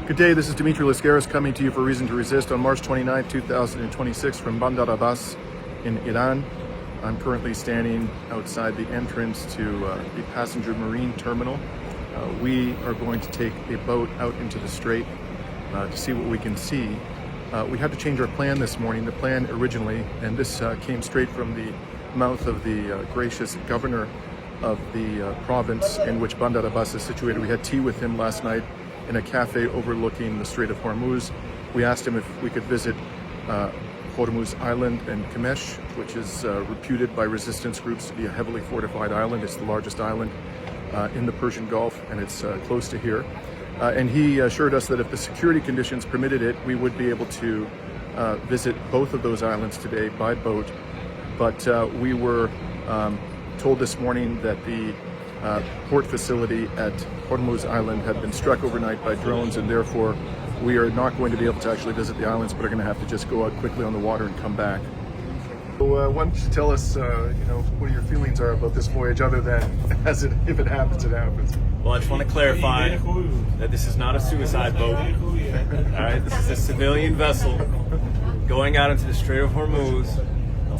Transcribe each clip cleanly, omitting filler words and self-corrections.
Good day, this is Dimitri Lascaris coming to you for Reason to Resist on March 29, 2026 from Bandar Abbas in Iran. I'm currently standing outside the entrance to the passenger marine terminal. We are going to take a boat out into the strait to see what we can see. We had to change our plan this morning. The plan originally, and this came straight from the mouth of the gracious governor of the province in which Bandar Abbas is situated. We had tea with him last night in a cafe overlooking the Estreito de Ormuz. We asked him if we could visit Hormuz Island and Kamesh, which is reputed by resistance groups to be a heavily fortified island. It's the largest island in the Persian Gulf, and it's close to here. And he assured us that if the security conditions permitted it, we would be able to visit both of those islands today by boat. But we were told this morning that the port facility at Hormuz Island had been struck overnight by drones, and therefore we are not going to be able to actually visit the islands, but are going to have to just go out quickly on the water and come back. So why don't you tell us, what your feelings are about this voyage, other than if it happens, it happens. Well, I just want to clarify that this is not a suicide boat. All right, this is a civilian vessel going out into the Strait of Hormuz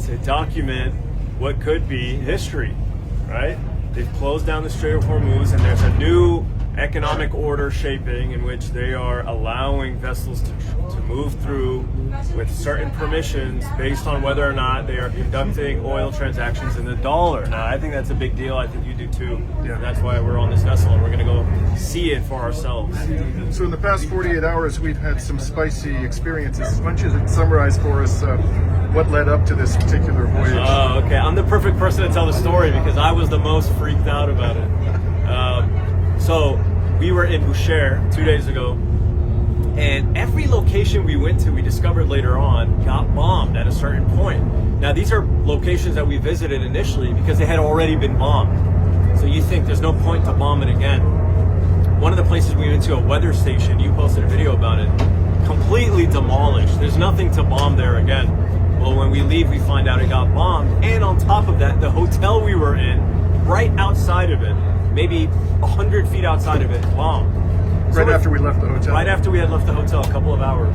to document what could be history, right? They've closed down the Strait of Hormuz, and there's a new economic order shaping in which they are allowing vessels to move through with certain permissions based on whether or not they are conducting oil transactions in the dollar. Now, I think that's a big deal. I think you do too. Yeah. That's why we're on this vessel, and we're going to go see it for ourselves. So in the past 48 hours, we've had some spicy experiences. Why don't you summarize for us what led up to this particular voyage? Oh, okay. I'm the perfect person to tell the story because I was the most freaked out about it. So we were in Bushehr 2 days ago, and every location we went to, we discovered later on, got bombed at a certain point. Now, these are locations that we visited initially because they had already been bombed. So you think there's no point to bomb it again. One of the places we went to, a weather station, you posted a video about it, completely demolished. There's nothing to bomb there again. Well, when we leave, we find out it got bombed. And on top of that, the hotel we were in, right outside of it, maybe 100 feet outside of it, bombed. Right after we left the hotel? Right after we had left the hotel, a couple of hours.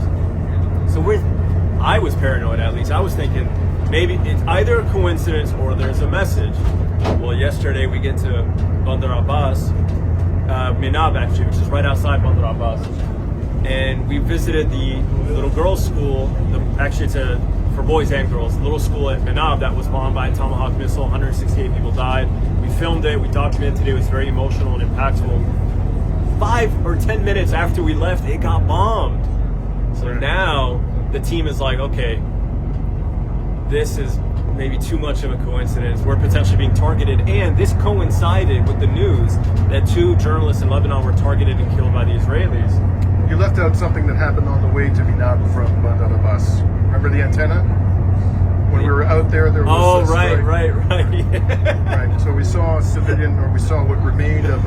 So I was paranoid, at least. I was thinking maybe it's either a coincidence or there's a message. Well, yesterday we get to Bandar Abbas, Minab actually, which is right outside Bandar Abbas. And we visited the little girls' school. Actually, it's for boys and girls. The little school at Minab that was bombed by a Tomahawk missile. 168 people died. We filmed it. We documented it. It was very emotional and impactful. 5 or 10 minutes after we left, it got bombed. So now the team is like, okay, this is maybe too much of a coincidence. We're potentially being targeted. And this coincided with the news that 2 journalists in Lebanon were targeted and killed by the Israelis. You left out something that happened on the way to Minab from Bandar Abbas. Remember the antenna? When we were out there was right. Right. So we saw a civilian, or we saw what remained of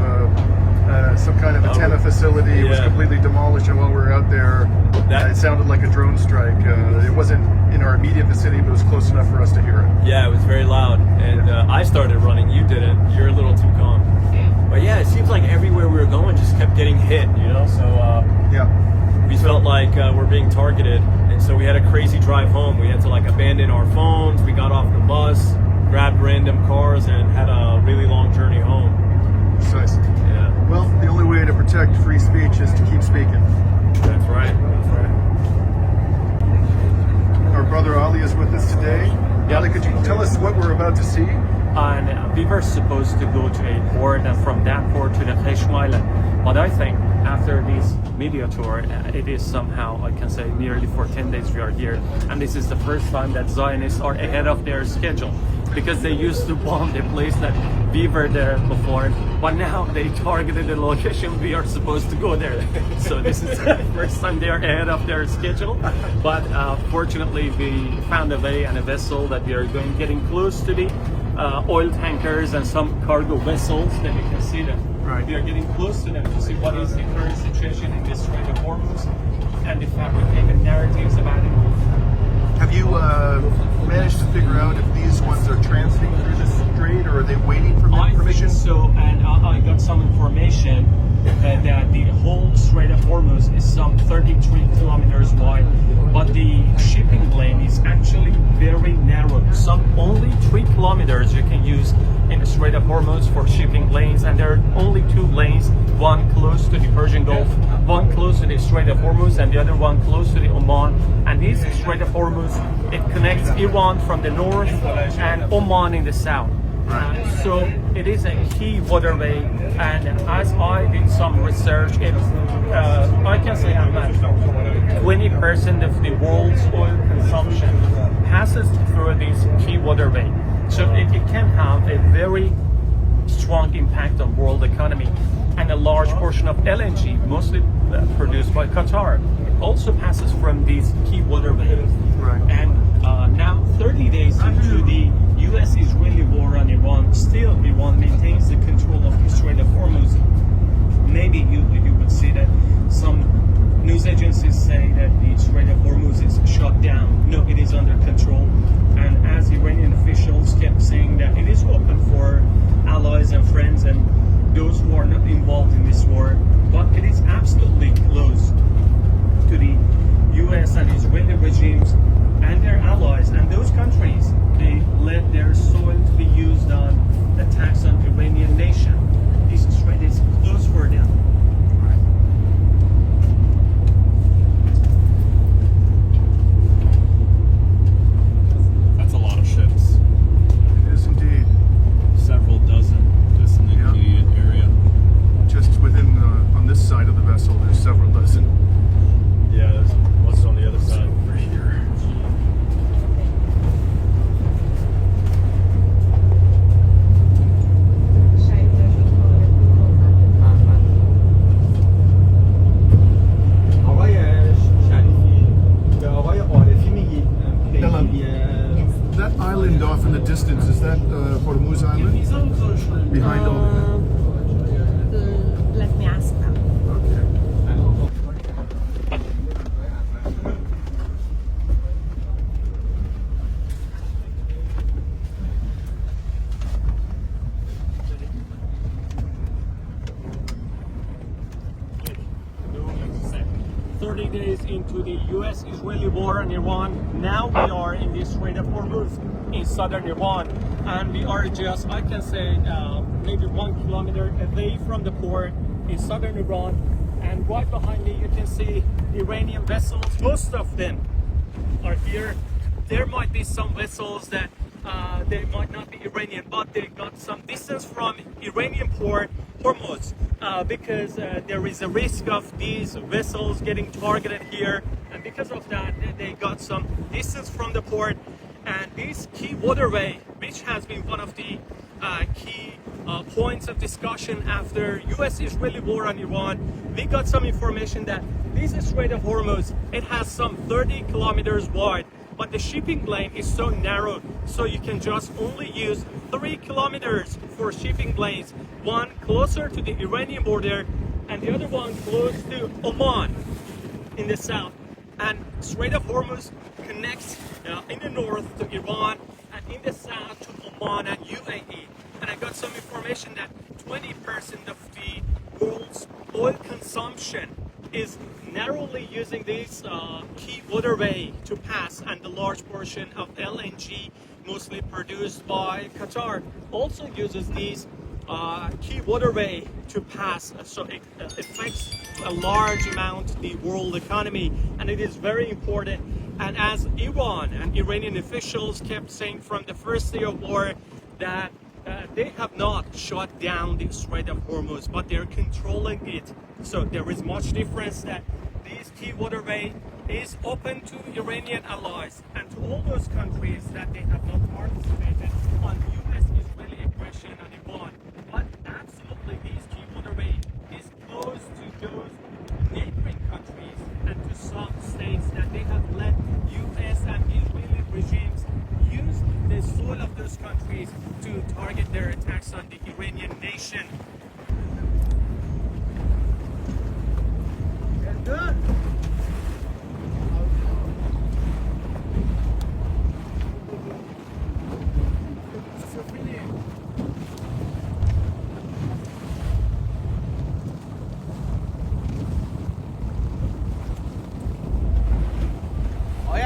some kind of antenna facility. It was completely demolished, and while we were out there, it sounded like a drone strike. It wasn't in our immediate vicinity, but it was close enough for us to hear it. Yeah, it was very loud, and I started running. You didn't. You're a little too calm. But yeah, it seems like everywhere we were going just kept getting hit, So we felt like we're being targeted, and so we had a crazy drive home. We had to abandon our phones. We got off the bus, grabbed random cars, and had a really long journey home. Precisely. Yeah. Well, the only way to protect free speech is to keep speaking. That's right. Our brother Ali is with us today. Yep. Ali, could you tell us what we're about to see? And we were supposed to go to a port, and from that port to the Kheshmo Island. But I think after this media tour, it is somehow, I can say, nearly for 10 days we are here. And this is the first time that Zionists are ahead of their schedule, because they used to bomb the place that we were there before, but now they targeted the location we are supposed to go there. So this is the first time they are ahead of their schedule. But fortunately, we found a way and a vessel that we are getting close to the oil tankers and some cargo vessels that you can see them. Right. We are getting close to them to see what is the current situation in this Strait of Hormuz and the fabricated narratives about it. Have you managed to figure out if these ones are transiting through the strait, or are they waiting for permission? I think so, and I got some information that the whole Strait of Hormuz is 33 kilometers wide, but the shipping lane is actually very narrow. Some only 3 kilometers you can use in the Strait of Hormuz for shipping lanes, and there are only 2 lanes, one close to the Persian Gulf, one close to the Strait of Hormuz, and the other one close to the Oman. And this Strait of Hormuz, it connects Iran from the north and Oman in the south. So it is a key waterway, and as I did some research, I can say that 20% of the world's oil consumption passes through this key waterway. So it can have a very strong impact on world economy, and a large portion of LNG, mostly produced by Qatar, also passes from these key waterways. Right. And now, 30 days into the U.S.-Israeli war on Iran, still Iran maintains the control of the Strait of Hormuz. Maybe you would see that some news agencies say that the Strait of Hormuz is shut down. No, it is under control. And as Iranian officials kept saying that it is open for allies and friends and those who are not involved in this war, but it is absolutely closed to the U.S. and Israeli regimes and their allies, and those countries, they let their soil to be used on attacks on the Iranian nation. This strait is closed for them. That's a lot of ships. It is indeed. Several dozen just in the immediate area. Just within, on this side of the vessel, there's several dozen. Yeah, there's what's on the other side. Over here. That island off in the distance, is that Hormuz Island? Behind all Let me ask them. Okay. 30 days into the U.S.-Israeli war in Iran, now we are in the Strait of Hormuz in southern Iran, and we are just, I can say, maybe 1 kilometer away from the port in southern Iran. And right behind me, you can see Iranian vessels. Most of them are here. There might be some vessels that they might not be Iranian, but they got some distance from Iranian port Hormuz, because there is a risk of these vessels getting targeted here, and because of that they got some distance from the port. And this key waterway, which has been one of the key points of discussion after US-Israeli war on Iran, we got some information that this Strait of Hormuz, it has some 30 kilometers wide, but the shipping lane is so narrow, so you can just only use 3 kilometers for shipping lanes, one closer to the Iranian border and the other one close to Oman in the south. And Strait of Hormuz connects in the north to Iran and in the south to Oman and UAE. And I got some information that 20% of the world's oil consumption is narrowly using this key waterway to pass, and the large portion of LNG, mostly produced by Qatar, also uses these key waterway to pass. So it affects a large amount the world economy, and it is very important. And as Iran and Iranian officials kept saying from the first day of war, that they have not shut down the Strait of Hormuz, but they're controlling it. So there is much difference that this key waterway is open to Iranian allies and to all those countries that they have not participated on US-Israeli aggression on Iran. But absolutely, this key waterway is close to those neighboring countries and to some states that they have let US and Israeli regimes use the soil of those countries to target their attacks on the Iranian nation. Good.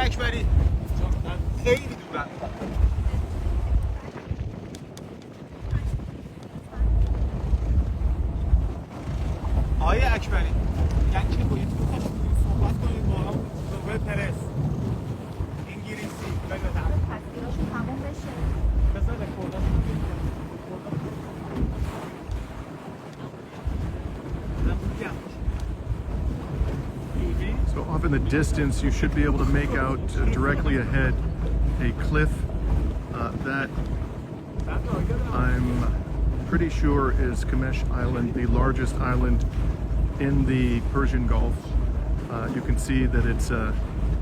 اکبری خیلی دورم. آقای اکبری یعنی که باید صحبت کنید با هم به پرس انگلیسی بگذارم تصویراشون تموم بشه. بذار رکورداش So off in the distance, you should be able to make out directly ahead a cliff that I'm pretty sure is Kamesh Island, the largest island in the Persian Gulf. You can see that it's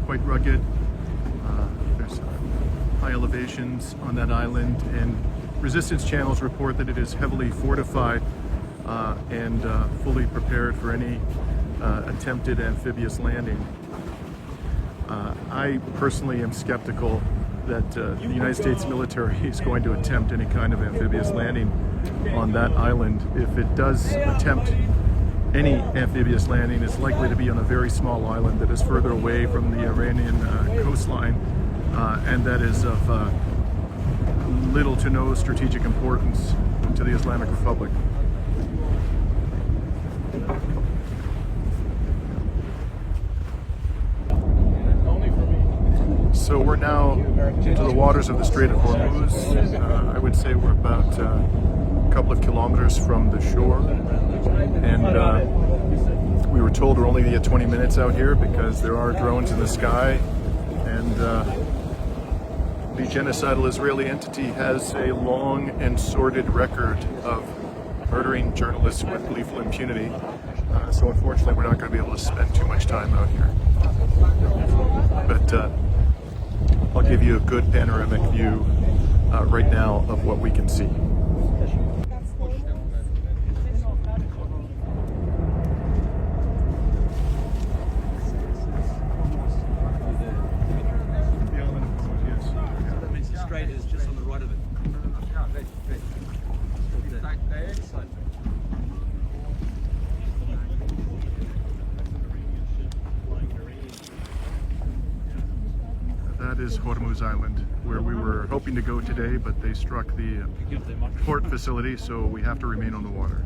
quite rugged. There's high elevations on that island, and resistance channels report that it is heavily fortified and fully prepared for any attempted amphibious landing. I personally am skeptical that the United States military is going to attempt any kind of amphibious landing on that island. If it does attempt any amphibious landing, it's likely to be on a very small island that is further away from the Iranian coastline and that is of little to no strategic importance to the Islamic Republic. So we're now into the waters of the Estreito de Ormuz. I would say we're about a couple of kilometers from the shore, and we were told we're only going to get 20 minutes out here because there are drones in the sky, and the genocidal Israeli entity has a long and sordid record of murdering journalists with gleeful impunity. So unfortunately we're not going to be able to spend too much time out here. But I'll give you a good panoramic view right now of what we can see. Strait is just on the right of it. That is Hormuz Island, where we were hoping to go today, but they struck the port facility, so we have to remain on the water.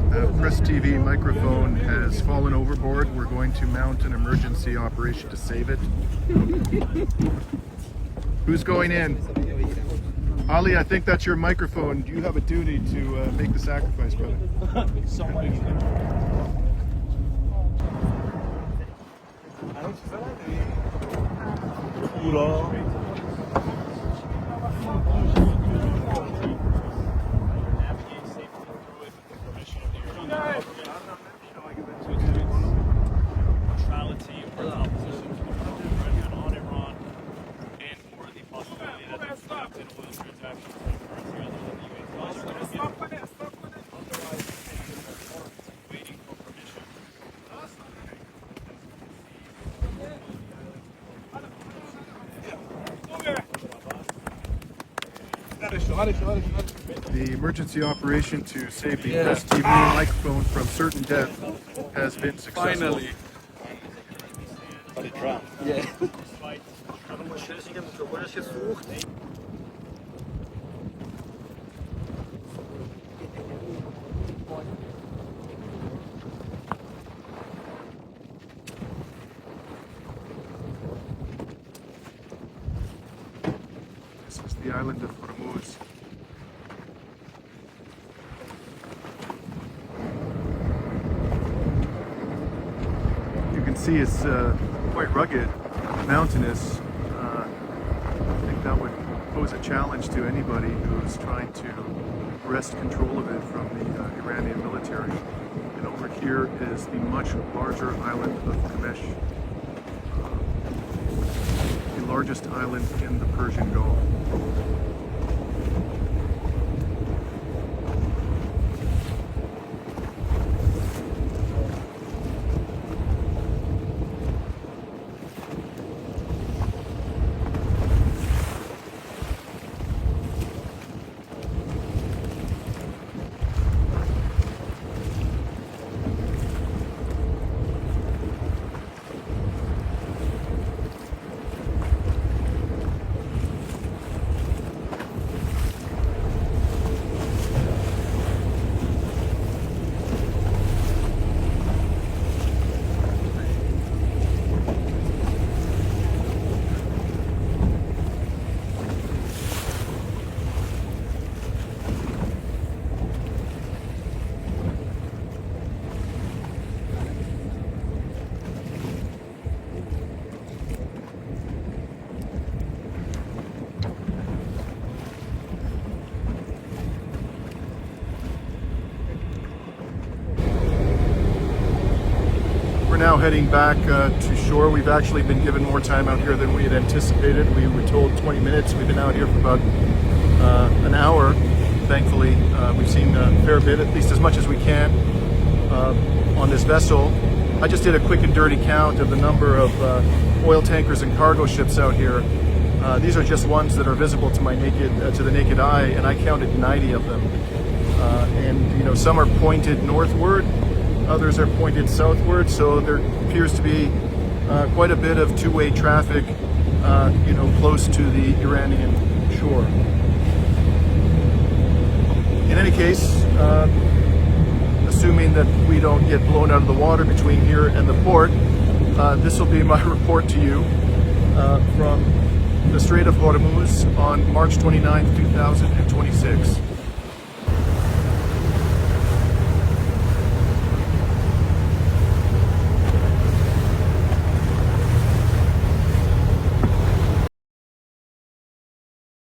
The Press TV microphone has fallen overboard. We're going to mount an emergency operation to save it. Who's going in? Ali, I think that's your microphone. You have a duty to make the sacrifice, brother. The emergency operation to save the Press TV microphone from certain death has been successful. Finally. This is the island of Hormuz. You can see it's quite rugged, mountainous. I think that would pose a challenge to anybody who's trying to wrest control of it from the Iranian military. And over here is the much larger island of Kamesh, largest island in the Persian Gulf. Now heading back to shore. We've actually been given more time out here than we had anticipated. We were told 20 minutes. We've been out here for about an hour. Thankfully, we've seen a fair bit, at least as much as we can on this vessel. I just did a quick and dirty count of the number of oil tankers and cargo ships out here. These are just ones that are visible to my to the naked eye, and I counted 90 of them. And you know, some are pointed northward. Others are pointed southward, so there appears to be quite a bit of two-way traffic, you know, close to the Iranian shore. In any case, assuming that we don't get blown out of the water between here and the port, this will be my report to you from the Estreito de Ormuz on March 29th, 2026.